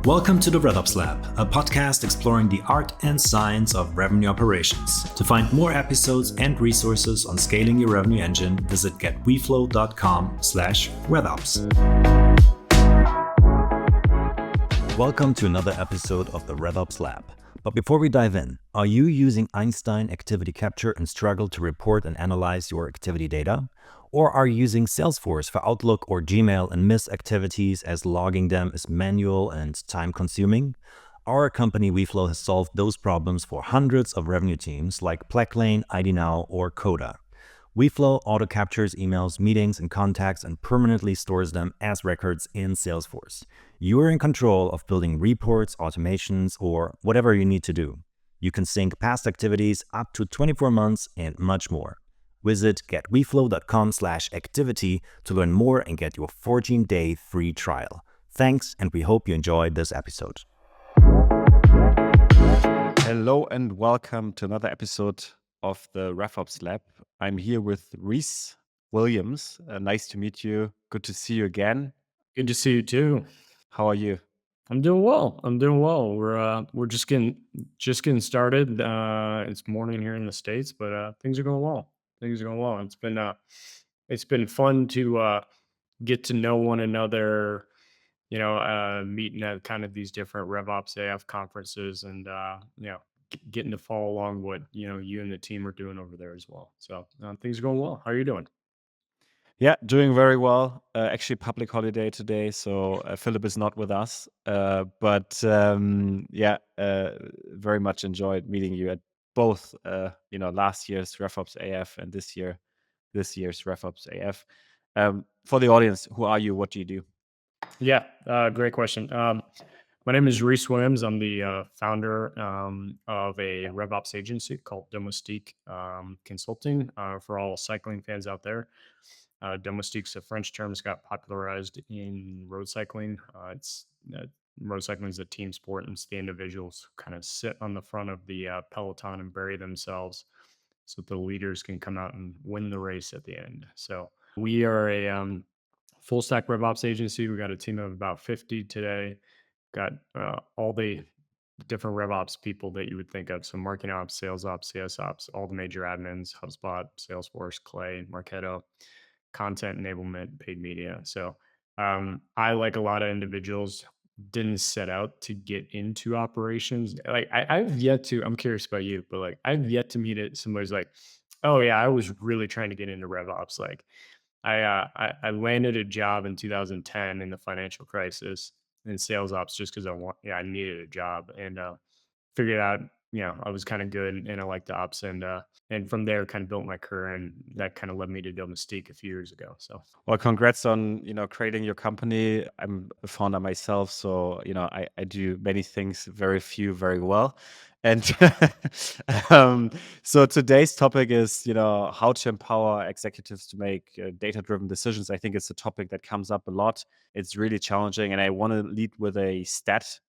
Welcome to the RevOps Lab, a podcast exploring the art and science of revenue operations. To find more episodes and resources on scaling your revenue engine, visit getweflow.com/RevOps. Welcome to another episode of the RevOps Lab. But before we dive in, are you using Einstein Activity Capture and struggle to report and analyze your activity data? Or are you using Salesforce for Outlook or Gmail and miss activities as logging them is manual and time-consuming? Our company Weflow has solved those problems for hundreds of revenue teams like Plecklane, IDNow, or Coda. Weflow auto-captures emails, meetings, and contacts and permanently stores them as records in Salesforce. You are in control of building reports, automations, or whatever you need to do. You can sync past activities up to 24 months and much more. Visit getweflow.com/activity to learn more and get your 14-day free trial. Thanks, and we hope you enjoyed this episode. Hello and welcome to another episode of the RevOps Lab. I'm here with Rhys Williams. Nice to meet you. Good to see you again. Good to see you too. How are you? I'm doing well. We're just getting started. It's morning here in the States, but things are going well. It's been fun to get to know one another. Meeting at kind of these different RevOps AF conferences, and getting to follow along what you and the team are doing over there as well. So things are going well. How are you doing? Yeah, doing very well. Actually, public holiday today, so Philip is not with us. But very much enjoyed meeting you at both. Last year's RevOps AF and this year's RevOps AF. For the audience, who are you? What do you do? Yeah, great question. My name is Rhys Williams. I'm the founder of a RevOps agency called Domestique Consulting for all cycling fans out there. Domestique's a French term that's got popularized in road cycling. Road cycling is a team sport, and it's the individuals kind of sit on the front of the peloton and bury themselves so that the leaders can come out and win the race at the end. So we are a full stack RevOps agency. We got a team of about 50 today. Got all the different RevOps people that you would think of. So marketing ops, sales ops, CS ops, all the major admins, HubSpot, Salesforce, Clay, Marketo, content enablement, paid media. So I, like a lot of individuals, didn't set out to get into operations. Like I've yet to, I'm curious about you, but like I've yet to meet it. Somebody's like, oh yeah, I was really trying to get into RevOps. Like I landed a job in 2010 in the financial crisis in sales ops just because I needed a job, and figured out I was kind of good and I liked the ops, and from there kind of built my career, and that kind of led me to Domestique a few years ago. So well, congrats on creating your company. I'm a founder myself, so I do many things, very few very well. And so today's topic is how to empower executives to make data-driven decisions. I think it's a topic that comes up a lot. It's really challenging, and I want to lead with a stat.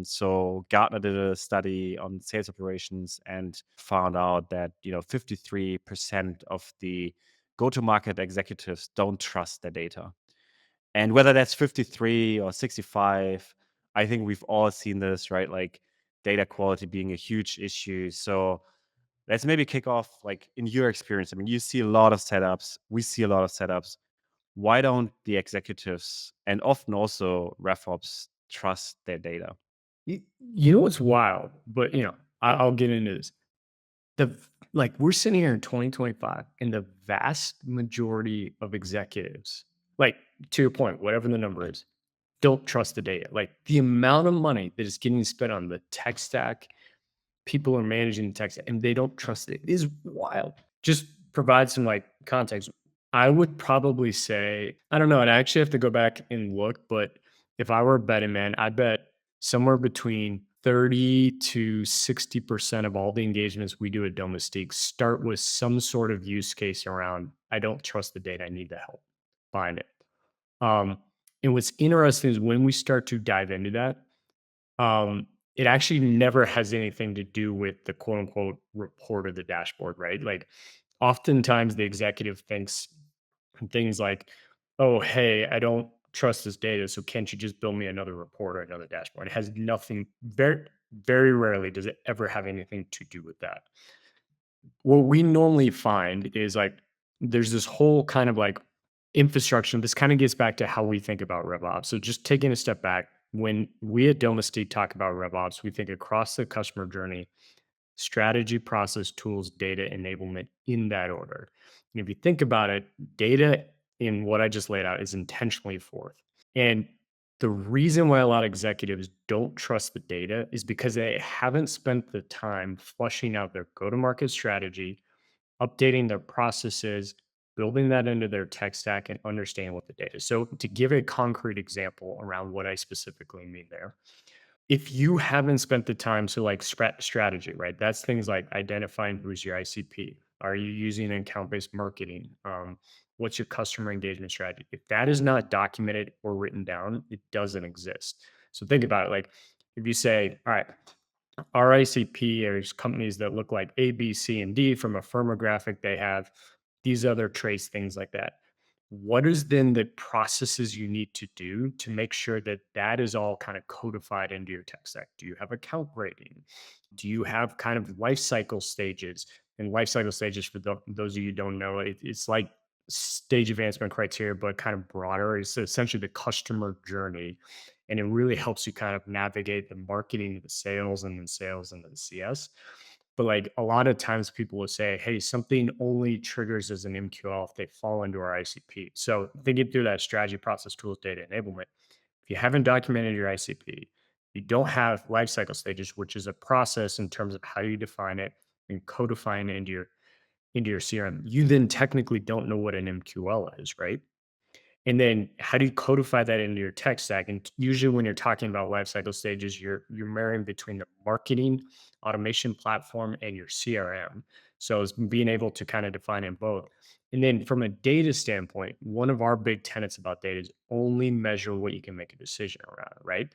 So Gartner did a study on sales operations and found out that 53% of the go-to-market executives don't trust their data. And whether that's 53 or 65, I think we've all seen this, right? Like data quality being a huge issue. So let's maybe kick off, like, in your experience. I mean, you see a lot of setups. We see a lot of setups. Why don't the executives, and often also RevOps, trust their data? you know what's wild, but I'll get into this. We're sitting here in 2025, and the vast majority of executives, like, to your point, whatever the number is, don't trust the data. Like, the amount of money that is getting spent on the tech stack, people are managing the tech stack, and they don't trust it. It is wild. Just provide some context. I would probably say, I don't know, and I actually have to go back and look, but if I were a betting man, I bet somewhere between 30 to 60% of all the engagements we do at Domestique start with some sort of use case around, I don't trust the data, I need the help find it. And what's interesting is when we start to dive into that, it actually never has anything to do with the quote unquote report or the dashboard, right? Like, oftentimes the executive thinks things like, oh, hey, I don't trust this data. So can't you just build me another report or another dashboard? It has nothing, very, very rarely does it ever have anything to do with that. What we normally find is like there's this whole kind of like infrastructure. This kind of gets back to how we think about RevOps. So just taking a step back, when we at Domestique talk about RevOps, we think across the customer journey, strategy, process, tools, data, enablement in that order. And if you think about it, data in what I just laid out is intentionally fourth. And the reason why a lot of executives don't trust the data is because they haven't spent the time flushing out their go to market strategy, updating their processes, building that into their tech stack, and understand what the data is. So, to give a concrete example around what I specifically mean there, if you haven't spent the time, so like strategy, right? That's things like identifying who's your ICP. Are you using account-based marketing? What's your customer engagement strategy? If that is not documented or written down, it doesn't exist. So think about it. Like if you say, all right, our ICP is companies that look like A, B, C, and D from a firmographic. They have these other traits, things like that. What is then the processes you need to do to make sure that that is all kind of codified into your tech stack? Do you have account rating? Do you have kind of life cycle stages? And life cycle stages, for those of you who don't know, it's like stage advancement criteria, but kind of broader. It's essentially the customer journey. And it really helps you kind of navigate the marketing, the sales, and then sales into the CS. But like a lot of times people will say, hey, something only triggers as an MQL if they fall into our ICP. So thinking through that strategy, process, tools, data enablement, if you haven't documented your ICP, you don't have lifecycle stages, which is a process in terms of how you define it and codifying it into your CRM. You then technically don't know what an MQL is, right? And then how do you codify that into your tech stack? And usually when you're talking about lifecycle stages, you're marrying between the marketing automation platform and your CRM. So it's being able to kind of define in both. And then from a data standpoint, one of our big tenets about data is only measure what you can make a decision around, right?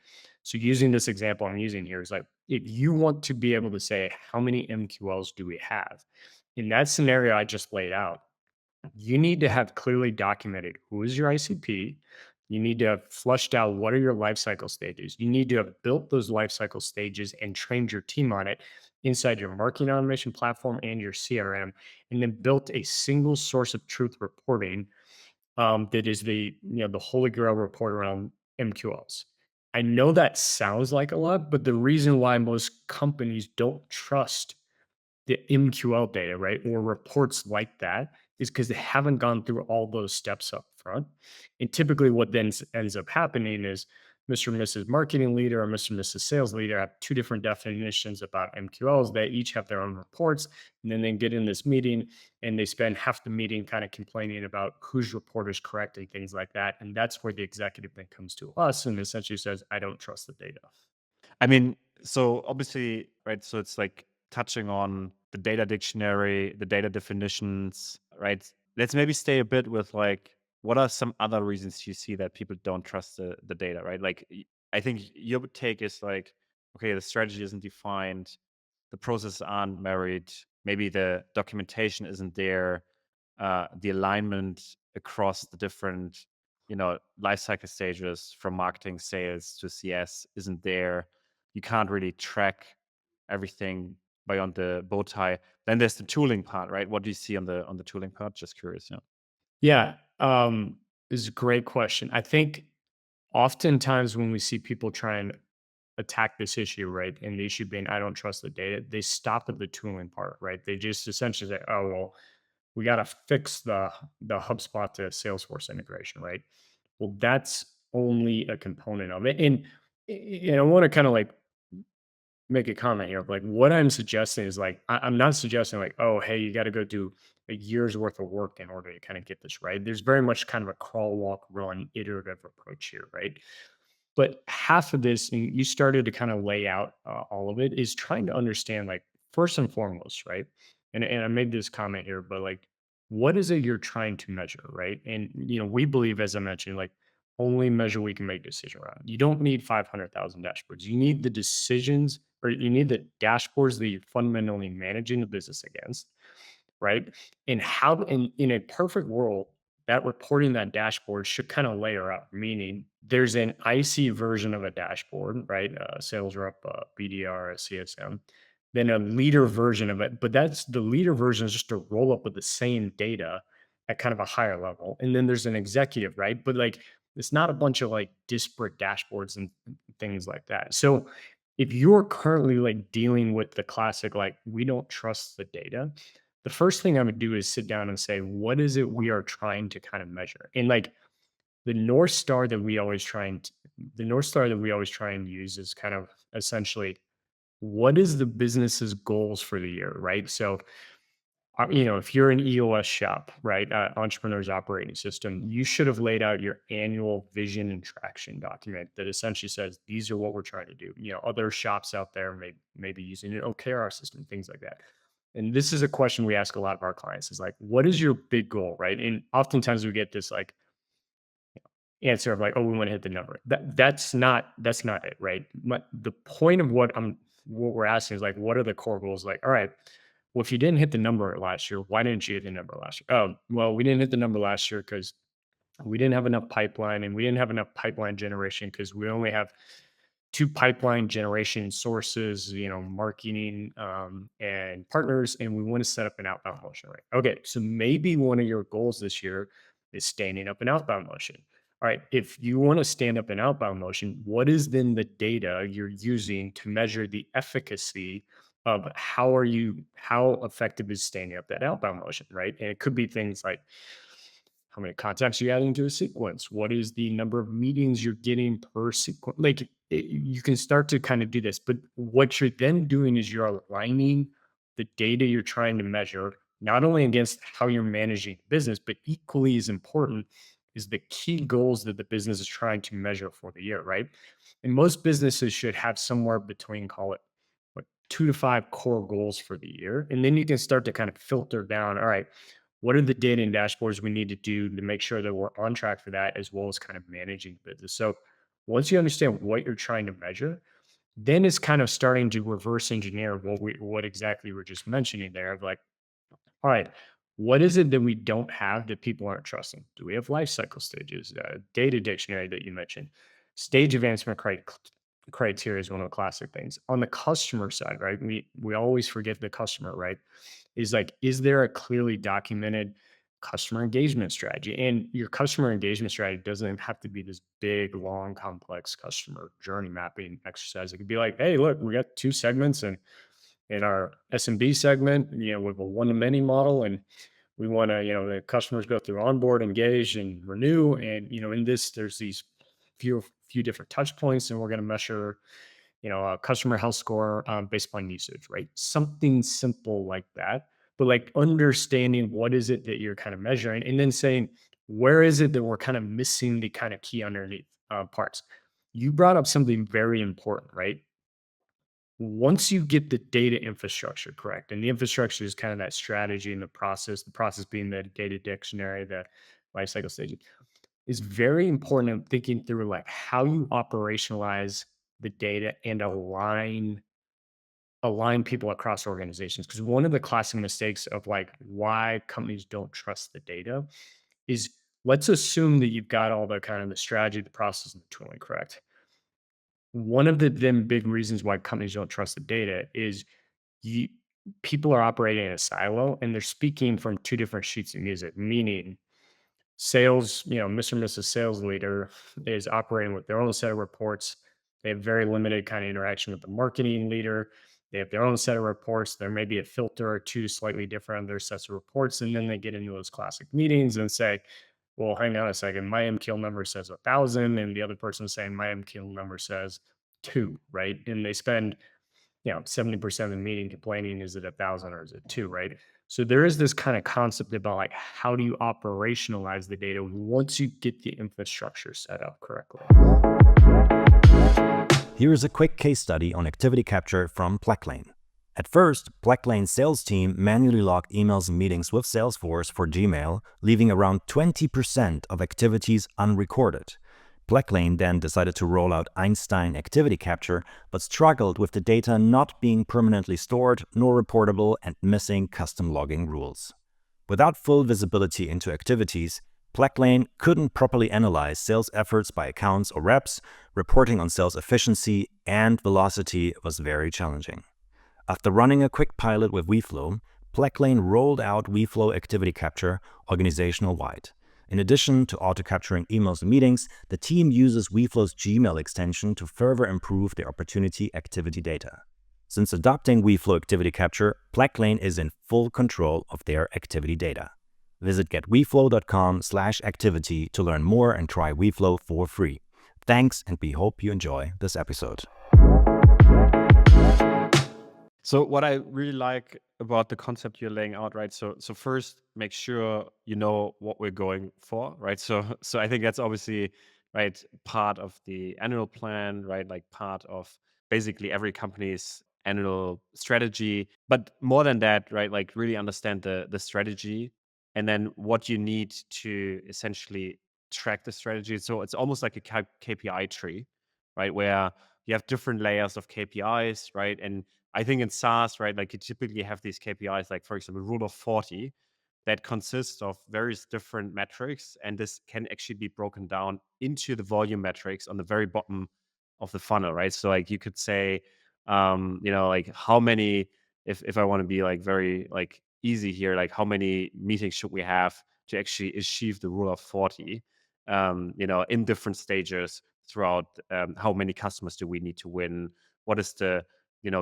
So using this example I'm using here is like if you want to be able to say how many MQLs do we have? In that scenario I just laid out, you need to have clearly documented who is your ICP. You need to have flushed out what are your life cycle stages. You need to have built those life cycle stages and trained your team on it inside your marketing automation platform and your CRM, and then built a single source of truth reporting that is the holy grail report around MQLs. I know that sounds like a lot, but the reason why most companies don't trust the MQL data, right, or reports like that is because they haven't gone through all those steps up front. And typically, what then ends up happening is Mr. and Mrs. Marketing Leader or Mr. and Mrs. Sales Leader have two different definitions about MQLs. They each have their own reports. And then they get in this meeting and they spend half the meeting kind of complaining about whose report is correct and things like that. And that's where the executive then comes to us and essentially says, I don't trust the data. I mean, so obviously, right? So it's like touching on the data dictionary, the data definitions, right? Let's maybe stay a bit with like, what are some other reasons you see that people don't trust the data, right? Like, I think your take is like, okay, the strategy isn't defined, the processes aren't married, maybe the documentation isn't there, the alignment across the different, life cycle stages from marketing, sales to CS isn't there. You can't really track everything beyond the bow tie. Then there's the tooling part, right? What do you see on the tooling part? Just curious. Yeah. Yeah, this is a great question. I think oftentimes when we see people try and attack this issue, right, and the issue being I don't trust the data, they stop at the tooling part, right? They just essentially say, oh well, we got to fix the HubSpot to Salesforce integration, right? Well, that's only a component of it, and I want to kind of like make a comment here. Like what I'm suggesting is like I'm not suggesting like, oh, hey, you got to go do a year's worth of work in order to kind of get this right. There's very much kind of a crawl, walk, run, iterative approach here, right? But half of this, and you started to kind of lay out all of it, is trying to understand like first and foremost, right? And I made this comment here, but like, what is it you're trying to measure, right? And we believe, as I mentioned, like only measure we can make decision around. You don't need 500,000 dashboards. You need the decisions, or you need the dashboards that you're fundamentally managing the business against, right? And how, in a perfect world, that reporting, that dashboard should kind of layer up, meaning there's an IC version of a dashboard, right? Sales rep, BDR, CSM, then a leader version of it. But that's the leader version is just a roll up with the same data at kind of a higher level. And then there's an executive, right? But like it's not a bunch of like disparate dashboards and things like that. So if you're currently like dealing with the classic, like we don't trust the data, the first thing I would do is sit down and say, what is it we are trying to kind of measure? And like the North Star that we always try and the North Star that we always try and use is kind of essentially what is the business's goals for the year, right? So if you're an EOS shop, right, entrepreneur's operating system, you should have laid out your annual vision and traction document that essentially says these are what we're trying to do. Other shops out there may be using an OKR system, things like that. And this is a question we ask a lot of our clients: is like, what is your big goal, right? And oftentimes we get this like answer of like, oh, we want to hit the number. That's not it, right? The point of what we're asking is like, what are the core goals? Like, all right, well, if you didn't hit the number last year, why didn't you hit the number last year? Oh, well, we didn't hit the number last year because we didn't have enough pipeline, and we didn't have enough pipeline generation because we only have two pipeline generation sources, marketing and partners, and we want to set up an outbound motion, right? Okay, so maybe one of your goals this year is standing up an outbound motion. All right, if you want to stand up an outbound motion, what is then the data you're using to measure the efficacy of how effective is standing up that outbound motion, right? And it could be things like how many contacts you add into a sequence, what is the number of meetings you're getting per sequence. Like you can start to kind of do this, but what you're then doing is you're aligning the data you're trying to measure not only against how you're managing the business, but equally as important is the key goals that the business is trying to measure for the year, right? And most businesses should have somewhere between, call it, what, 2 to 5 core goals for the year. And then you can start to kind of filter down, all right, what are the data and dashboards we need to do to make sure that we're on track for that, as well as kind of managing the business. So once you understand what you're trying to measure, then it's kind of starting to reverse engineer what exactly we're just mentioning there of like, all right, what is it that we don't have that people aren't trusting? Do we have lifecycle stages? Data dictionary that you mentioned, stage advancement criteria is one of the classic things. On the customer side, right? We always forget the customer, right? Is like, is there a clearly documented customer engagement strategy? And your customer engagement strategy doesn't have to be this big, long, complex customer journey mapping exercise. It could be like, hey, look, we got 2 segments, and in our SMB segment, we have a one-to-many model, and we want to, the customers go through onboard, engage, and renew. And, in this, there's these few different touch points, and we're going to measure, a customer health score based upon usage, right? Something simple like that, but like understanding what is it that you're kind of measuring, and then saying, where is it that we're kind of missing the kind of key underneath parts? You brought up something very important, right? Once you get the data infrastructure correct, and the infrastructure is kind of that strategy and the process being the data dictionary, the lifecycle stage, is very important in thinking through like how you operationalize the data and align people across organizations. Because one of the classic mistakes of like why companies don't trust the data is, let's assume that you've got all the kind of the strategy, the process, and the tooling correct. One of the then big reasons why companies don't trust the data is you people are operating in a silo, and they're speaking from 2 different sheets of music, meaning sales, Mr. and Mrs. Sales Leader is operating with their own set of reports. They have very limited kind of interaction with the marketing leader. They have their own set of reports. There may be a filter or 2 slightly different on their sets of reports. And then they get into those classic meetings and say, well, hang on a second, my MQL number says 1,000. And the other person is saying my MQL number says 2, right? And they spend 70% of the meeting complaining, is it 1,000 or is it 2, right? So there is this kind of concept about like, how do you operationalize the data once you get the infrastructure set up correctly? Here is a quick case study on activity capture from Blacklane. At first, Blacklane's sales team manually logged emails and meetings with Salesforce for Gmail, leaving around 20% of activities unrecorded. Blacklane then decided to roll out Einstein activity capture, but struggled with the data not being permanently stored nor reportable and missing custom logging rules. Without full visibility into activities, Blacklane couldn't properly analyze sales efforts by accounts or reps, reporting on sales efficiency and velocity was very challenging. After running a quick pilot with Weflow, Blacklane rolled out Weflow Activity Capture organizational-wide. In addition to auto-capturing emails and meetings, the team uses Weflow's Gmail extension to further improve their opportunity activity data. Since adopting Weflow Activity Capture, Blacklane is in full control of their activity data. Visit getweflow.com/activity to learn more and try Weflow for free. Thanks, and we hope you enjoy this episode. So what I really like about the concept you're laying out, right? So first, make sure you know what we're going for, right? So I think that's obviously right part of the annual plan, right? Like part of basically every company's annual strategy. But more than that, right? Like really understand the strategy and then what you need to essentially track the strategy. So it's almost like a KPI tree, right? Where you have different layers of KPIs, right? And I think in SaaS, right, like you typically have these KPIs, like for example, rule of 40, that consists of various different metrics. And this can actually be broken down into the volume metrics on the very bottom of the funnel, right? So like you could say, like how many, if I want to be like very like easy here, like how many meetings should we have to actually achieve the rule of 40, in different stages throughout, how many customers do we need to win? What is the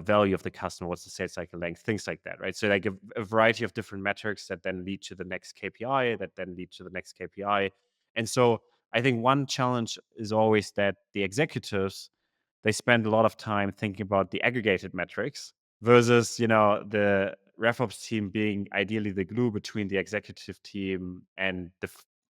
value of the customer, what's the sales cycle length, things like that, right? So like a variety of different metrics that then lead to the next KPI, that then lead to the next KPI. And so I think one challenge is always that the executives, they spend a lot of time thinking about the aggregated metrics versus, the RevOps team being ideally the glue between the executive team and the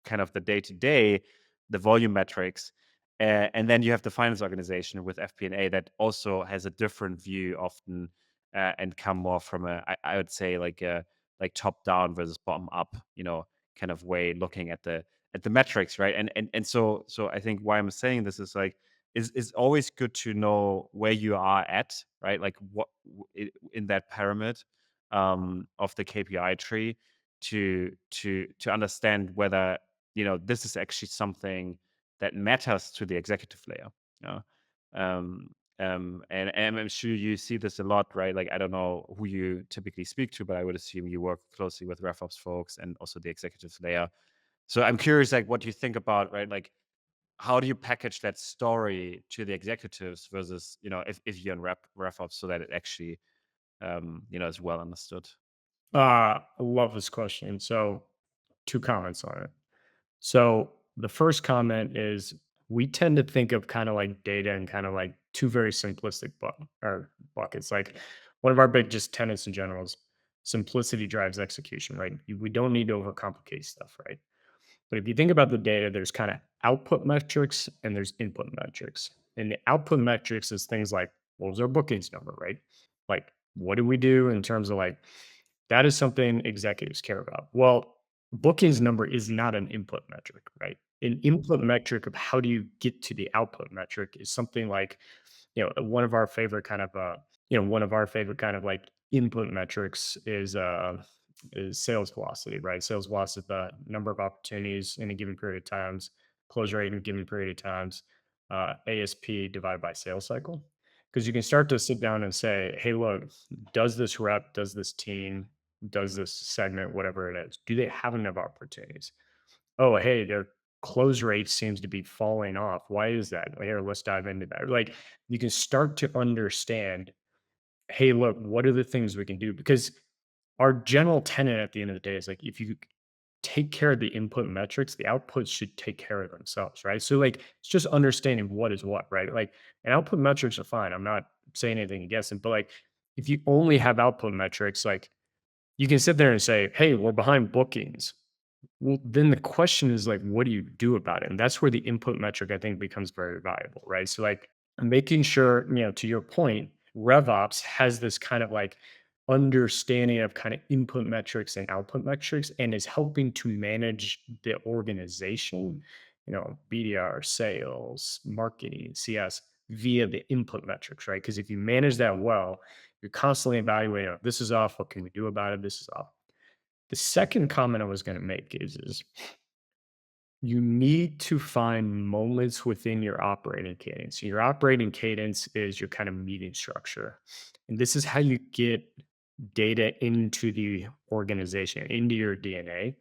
kind of the day-to-day, the volume metrics. And then you have the finance organization with FP&A that also has a different view often, and come more from I would say like a like top down versus bottom up, kind of way looking at the metrics, right? And so I think why I'm saying this is like is always good to know where you are at, right? Like what in that pyramid, of the KPI tree to understand whether this is actually something that matters to the executive layer. Yeah. And I'm sure you see this a lot, right? Like I don't know who you typically speak to, but I would assume you work closely with RevOps folks and also the executive layer. So I'm curious, like what you think about, right? Like how do you package that story to the executives versus, if you're in RevOps so that it actually, is well understood. I love this question. So, two comments on it. So, the first comment is we tend to think of kind of like data and kind of like two very simplistic or buckets. Like one of our big just tenets in general is simplicity drives execution, right? We don't need to overcomplicate stuff, right? But if you think about the data, there's kind of output metrics and there's input metrics. And the output metrics is things like what was our bookings number, right? Like what did we do in terms of like that is something executives care about. Well, bookings number is not an input metric, right? An input metric of how do you get to the output metric is something like, one of our favorite kind of like input metrics is sales velocity, right? Sales velocity is the number of opportunities in a given period of times, close rate in a given period of times, ASP divided by sales cycle. Because you can start to sit down and say, hey, look, does this rep, does this team, does this segment, whatever it is, do they have enough opportunities? Oh, hey, their close rate seems to be falling off. Why is that? Here, let's dive into that. Like you can start to understand, hey, look, what are the things we can do? Because our general tenet at the end of the day is like if you take care of the input metrics, the outputs should take care of themselves, right? So like it's just understanding what is what, right? Like and output metrics are fine. I'm not saying anything against it, but like if you only have output metrics, like you can sit there and say, hey, we're behind bookings. Well, then the question is like, what do you do about it? And that's where the input metric I think becomes very valuable, right? So like making sure, to your point, RevOps has this kind of like understanding of kind of input metrics and output metrics and is helping to manage the organization, BDR, sales, marketing, CS via the input metrics, right? Because if you manage that well, you're constantly evaluating, "Oh, this is off. What can we do about it? This is off." The second comment I was going to make is You need to find moments within your operating cadence. Your operating cadence is your kind of meeting structure. And this is how you get data into the organization, into your DNA.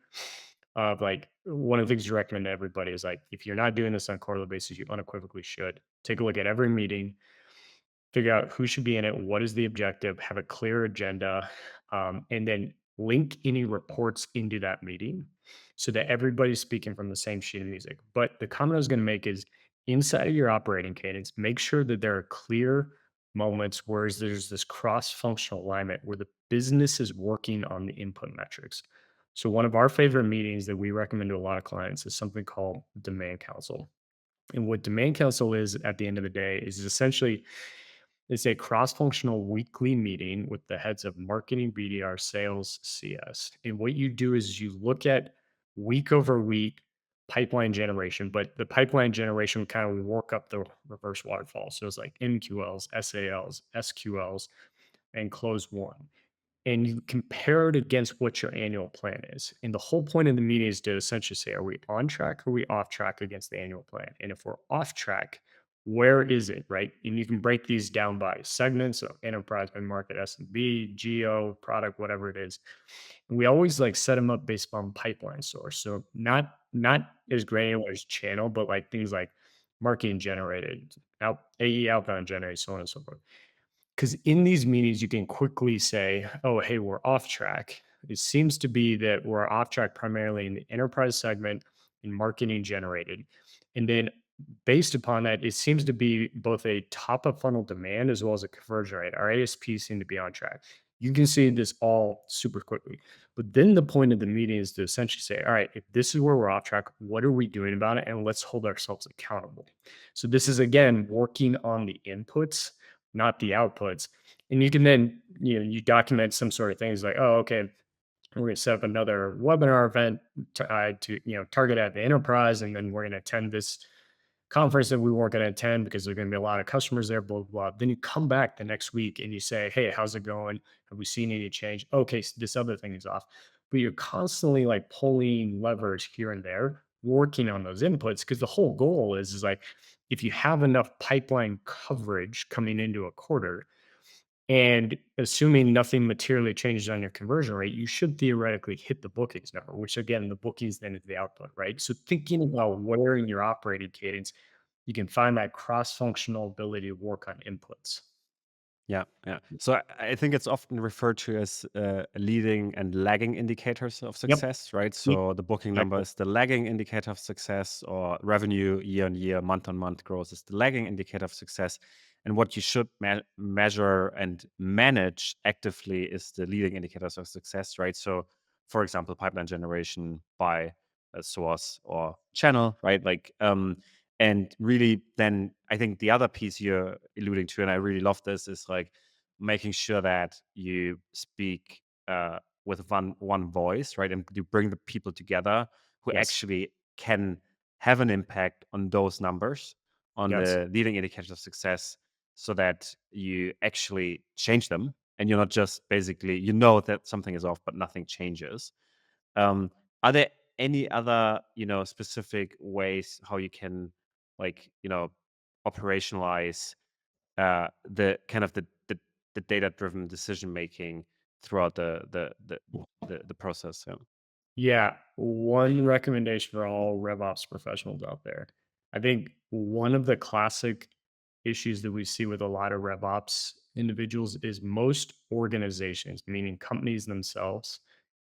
Of like one of the things you recommend to everybody is like, if you're not doing this on a quarterly basis, you unequivocally should take a look at every meeting, figure out who should be in it, what is the objective, have a clear agenda, and then link any reports into that meeting so that everybody's speaking from the same sheet of music. But the comment I was going to make is inside of your operating cadence, make sure that there are clear moments where there's this cross functional alignment where the business is working on the input metrics. So, one of our favorite meetings that we recommend to a lot of clients is something called Demand Council. And what Demand Council is at the end of the day is essentially it's a cross-functional weekly meeting with the heads of marketing, BDR, sales, CS. And what you do is you look at week over week pipeline generation, but the pipeline generation kind of work up the reverse waterfall. So it's like MQLs, SALs, SQLs, and close one, and you compare it against what your annual plan is. And the whole point of the meeting is to essentially say, are we on track or are we off track against the annual plan? And if we're off track, where is it, right? And you can break these down by segments, so enterprise, mid-market, SMB, geo, product, whatever it is. And we always like set them up based on pipeline source. So not as granular as channel, but like things like marketing generated, AE outbound generated, so on and so forth. Because in these meetings, you can quickly say, oh, hey, we're off track. It seems to be that we're off track primarily in the enterprise segment in marketing generated. And then based upon that, it seems to be both a top of funnel demand as well as a conversion rate. Our ASPs seem to be on track. You can see this all super quickly. But then the point of the meeting is to essentially say, all right, if this is where we're off track, what are we doing about it? And let's hold ourselves accountable. So this is again working on the inputs, not the outputs. And you can then, you document some sort of things like, oh, okay, we're going to set up another webinar event to target at the enterprise. And then we're going to attend this conference that we weren't going to attend because there's going to be a lot of customers there, blah, blah, blah. Then you come back the next week and you say, hey, how's it going? Have we seen any change? Okay, so this other thing is off. But you're constantly like pulling levers here and there, working on those inputs because the whole goal is like, if you have enough pipeline coverage coming into a quarter, and assuming nothing materially changes on your conversion rate, you should theoretically hit the bookings number, which again, the bookings then is the output, right? So thinking about where in your operating cadence you can find that cross-functional ability to work on inputs. Yeah, yeah. So I think it's often referred to as leading and lagging indicators of Yep. success, right? Yep. So the booking number Exactly. is the lagging indicator of success, or revenue year on year, month on month growth is the lagging indicator of success. And what you should measure and manage actively is the leading indicators of success, right? So, for example, pipeline generation by a source or channel, right? And really, then I think the other piece you're alluding to, and I really love this, is like making sure that you speak with one voice, right? And you bring the people together who Yes. actually can have an impact on those numbers, on Yes. the leading indicators of success, so that you actually change them. And you're not just basically, that something is off, but nothing changes. Um, are there any other, specific ways how you can like, operationalize the kind of the data-driven decision making throughout the process? Yeah. Yeah. One recommendation for all RevOps professionals out there. I think one of the classic issues that we see with a lot of RevOps individuals is most organizations, meaning companies themselves,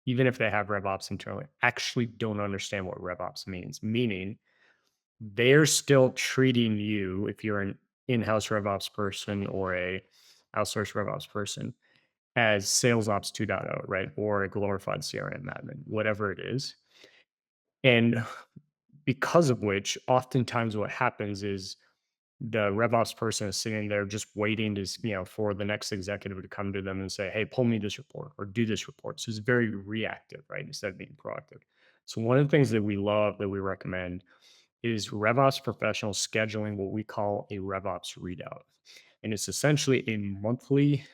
even if they have RevOps internally, actually don't understand what RevOps means. Meaning they're still treating you, if you're an in-house RevOps person or a outsourced RevOps person, as sales ops 2.0, right? Or a glorified CRM admin, whatever it is. And because of which, oftentimes what happens is the RevOps person is sitting there just waiting for the next executive to come to them and say, hey, pull me this report or do this report. So it's very reactive, right? Instead of being proactive. So one of the things that we love that we recommend is RevOps professionals scheduling what we call a RevOps readout. And it's essentially a monthly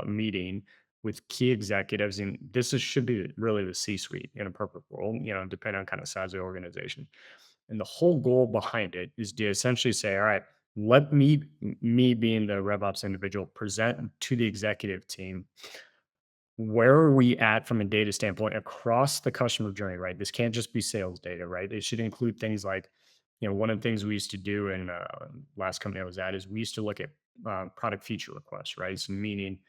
meeting with key executives, and should be really the C-suite in a perfect world, depending on kind of size of the organization. And the whole goal behind it is to essentially say, all right, let me being the RevOps individual, present to the executive team where are we at from a data standpoint across the customer journey, right? This can't just be sales data, right? It should include things like, one of the things we used to do in last company I was at is we used to look at product feature requests, right? So meaning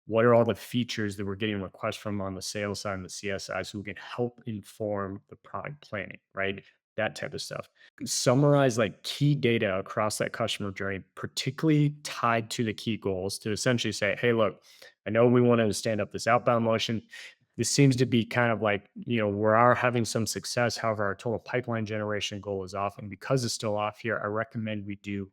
what are all the features that we're getting requests from on the sales side and the CS side so we can help inform the product planning, right? That type of stuff. Summarize like key data across that customer journey, particularly tied to the key goals to essentially say, hey, look, I know we wanted to stand up this outbound motion. This seems to be kind of like, we are having some success. However, our total pipeline generation goal is off. And because it's still off here, I recommend we do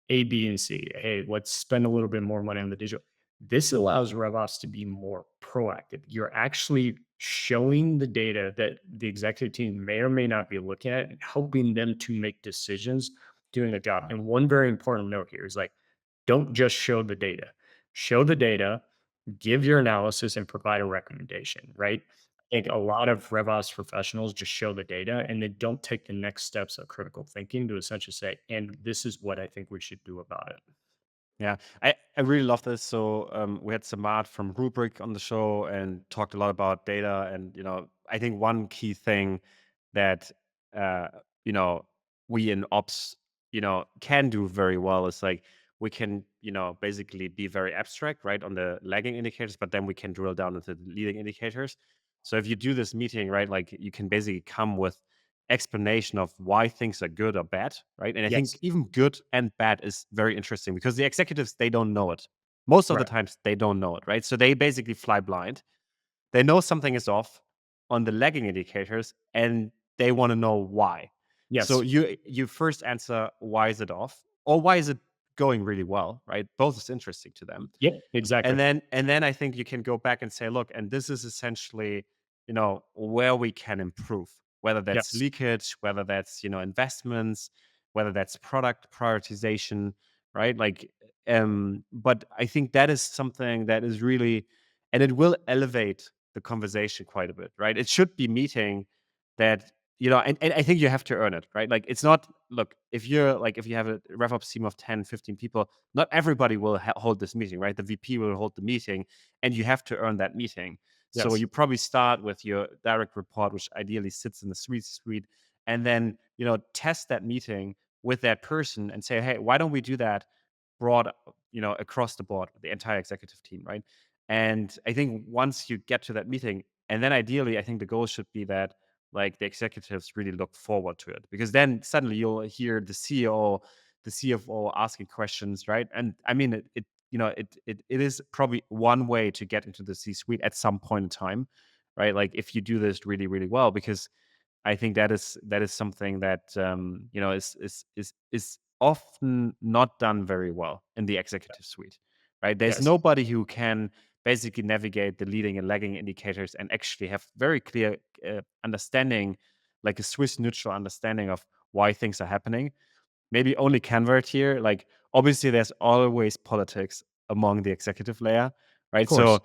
A, B, and C. Hey, let's spend a little bit more money on the digital. This allows RevOps to be more proactive. You're actually showing the data that the executive team may or may not be looking at and helping them to make decisions doing the job. And one very important note here is like, don't just show the data. Show the data, give your analysis, and provide a recommendation, right? I think a lot of RevOps professionals just show the data and they don't take the next steps of critical thinking to essentially say, and this is what I think we should do about it. Yeah, I really love this. So we had Samad from Rubrik on the show and talked a lot about data. And I think one key thing that uh, you know we in ops can do very well is like we can basically be very abstract, right, on the lagging indicators, but then we can drill down into the leading indicators. So if you do this meeting, right, like you can basically come with explanation of why things are good or bad, right? And I think Yes. even good and bad is very interesting because the executives, they don't know it. Most of the Right. times they don't know it, right? So they basically fly blind. They know something is off on the lagging indicators and they want to know why. So Yes. you first answer why is it off or why is it going really well, right? Both is interesting to them. Yep. Exactly. And then I think you can go back and say, look, and this is essentially, where we can improve, whether that's Yes. leakage, whether that's, investments, whether that's product prioritization, right? Like, but I think that is something that is really, and it will elevate the conversation quite a bit, right? It should be meeting that, and I think you have to earn it, right? Like, it's not, look, if you have a RevOps team of 10, 15 people, not everybody will hold this meeting, right? The VP will hold the meeting and you have to earn that meeting. So Yes. you probably start with your direct report, which ideally sits in the suite, and then, test that meeting with that person and say, hey, why don't we do that broad, across the board, the entire executive team, right? And I think once you get to that meeting, and then ideally, I think the goal should be that like the executives really look forward to it because then suddenly you'll hear the CEO, the CFO asking questions, right? And I mean, it is probably one way to get into the C-suite at some point in time, right? Like if you do this really, really well, because I think that is something that is often not done very well in the executive suite, right? There's Yes. nobody who can basically navigate the leading and lagging indicators and actually have very clear understanding, like a Swiss neutral understanding of why things are happening. Maybe only Canvert here. Like obviously, there's always politics among the executive layer, Of right? course.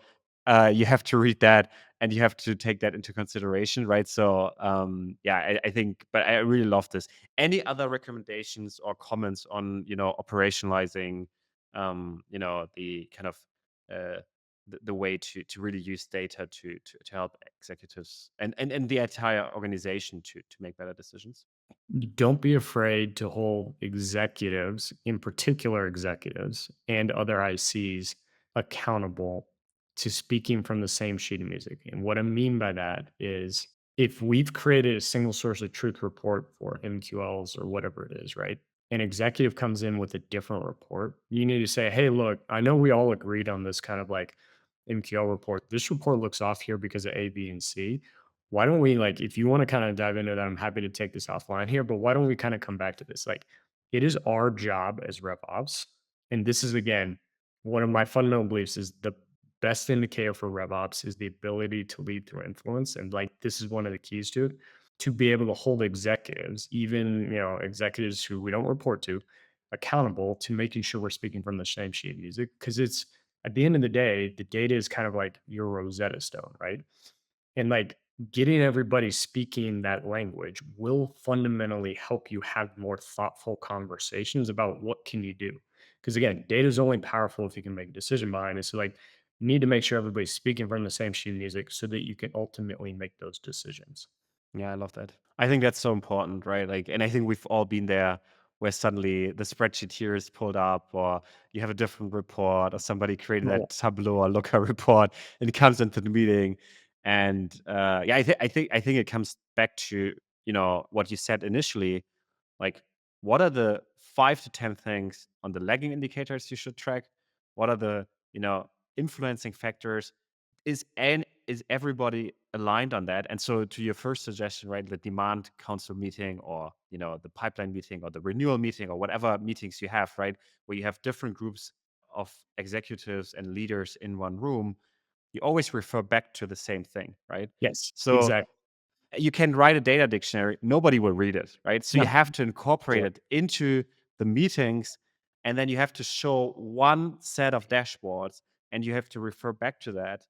So you have to read that and you have to take that into consideration, right? So yeah, I think, but I really love this. Any other recommendations or comments on operationalizing, the kind of the way to really use data to help executives and the entire organization to make better decisions? Don't be afraid to hold executives, in particular executives and other ICs, accountable to speaking from the same sheet of music. And what I mean by that is if we've created a single source of truth report for MQLs or whatever it is, right? An executive comes in with a different report. You need to say, hey, look, I know we all agreed on this kind of like MQL report. This report looks off here because of A, B, and C. Why don't we, like, if you want to kind of dive into that, I'm happy to take this offline here, but why don't we kind of come back to this? Like, it is our job as RevOps. And this is, again, one of my fundamental beliefs is the best indicator for RevOps is the ability to lead through influence. And like, this is one of the keys to it, to be able to hold executives, even, executives who we don't report to, accountable to making sure we're speaking from the same sheet of music. Cause it's, at the end of the day, the data is kind of like your Rosetta Stone, right? And like getting everybody speaking that language will fundamentally help you have more thoughtful conversations about what can you do. Because again, data is only powerful if you can make a decision behind it. So like you need to make sure everybody's speaking from the same sheet of music so that you can ultimately make those decisions. Yeah, I love that. I think that's so important, right? Like, and I think we've all been there where suddenly the spreadsheet here is pulled up, or you have a different report, or somebody created Well, that Tableau or Looker report, and it comes into the meeting. And yeah, I think it comes back to what you said initially, like, what are the 5 to 10 things on the lagging indicators you should track? What are the influencing factors? Is everybody aligned on that? And so, to your first suggestion, right, the demand council meeting, or the pipeline meeting, or the renewal meeting, or whatever meetings you have, right, where you have different groups of executives and leaders in one room, you always refer back to the same thing, right? yes, So exactly. you can write a data dictionary, nobody will read it, right? So you No, have to incorporate exactly. it into the meetings, and then you have to show one set of dashboards, and you have to refer back to that,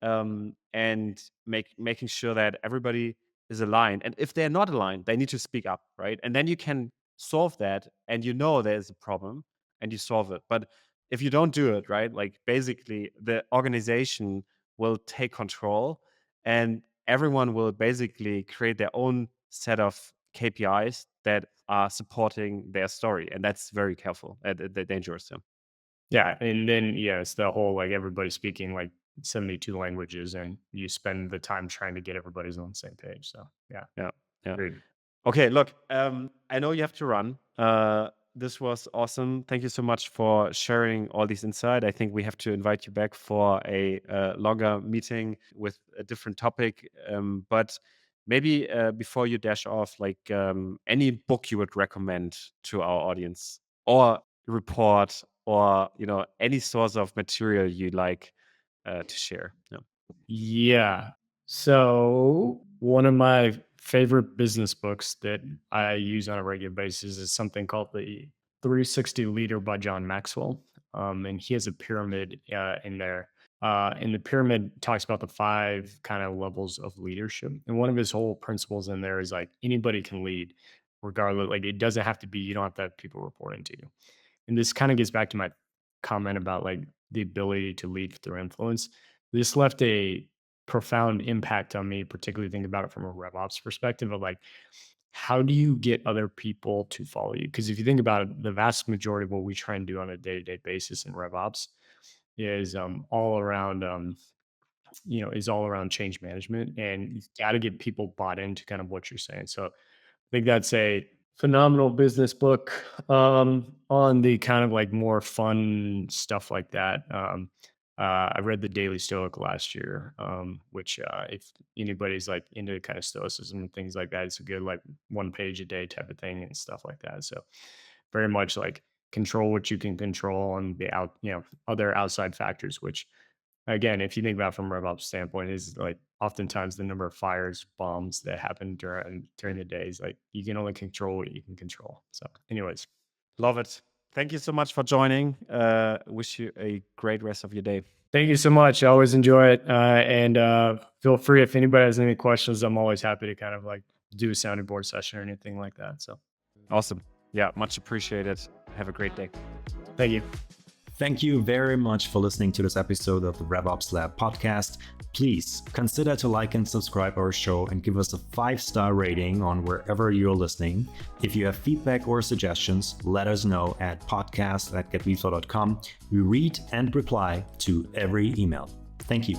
and making sure that everybody is aligned. And if they're not aligned, they need to speak up, right? And then you can solve that, and there's a problem, and you solve it. But if you don't do it, right, like, basically the organization will take control, and everyone will basically create their own set of KPIs that are supporting their story, and that's very careful, dangerous. Yeah. Yeah, and then yeah, it's the whole like everybody speaking like 72 languages, and you spend the time trying to get everybody's on the same page. So yeah, Yeah. Yeah. agreed. Okay, look, I know you have to run. This was awesome. Thank you so much for sharing all these insights. I think we have to invite you back for a longer meeting with a different topic. But maybe before you dash off, like, any book you would recommend to our audience, or report, or any source of material you like to share. Yeah. Yeah. So one of my favorite business books that I use on a regular basis is something called the 360 Leader by John Maxwell. And he has a pyramid in there. And the pyramid talks about the 5 kind of levels of leadership. And one of his whole principles in there is like anybody can lead, regardless. Like it doesn't have to be, you don't have to have people reporting to you. And this kind of gets back to my comment about like the ability to lead through influence. This left a profound impact on me, particularly thinking about it from a RevOps perspective of like, how do you get other people to follow you? Because if you think about it, the vast majority of what we try and do on a day-to-day basis in RevOps is all around is all around change management, and you got to get people bought into kind of what you're saying. So I think that's a phenomenal business book on the kind of like more fun stuff like that. I read the Daily Stoic last year, which if anybody's like into kind of stoicism and things like that, it's a good like 1 page a day type of thing and stuff like that. So very much like control what you can control and the other outside factors, which again, if you think about it from a RevOps standpoint, is like oftentimes the number of fires, bombs that happen during the day is like you can only control what you can control. So, anyways, Love it. Thank you so much for joining. Wish you a great rest of your day. thank you so much. I always enjoy it, and feel free if anybody has any questions. I'm always happy to kind of like do a sounding board session or anything like that. So, Awesome. Yeah, much appreciated. Have a great day. thank you. Thank you very much for listening to this episode of the RevOps Lab podcast. Please consider to like and subscribe our show and give us a 5-star rating on wherever you're listening. If you have feedback or suggestions, let us know at podcast@getweflow.com. We read and reply to every email. Thank you.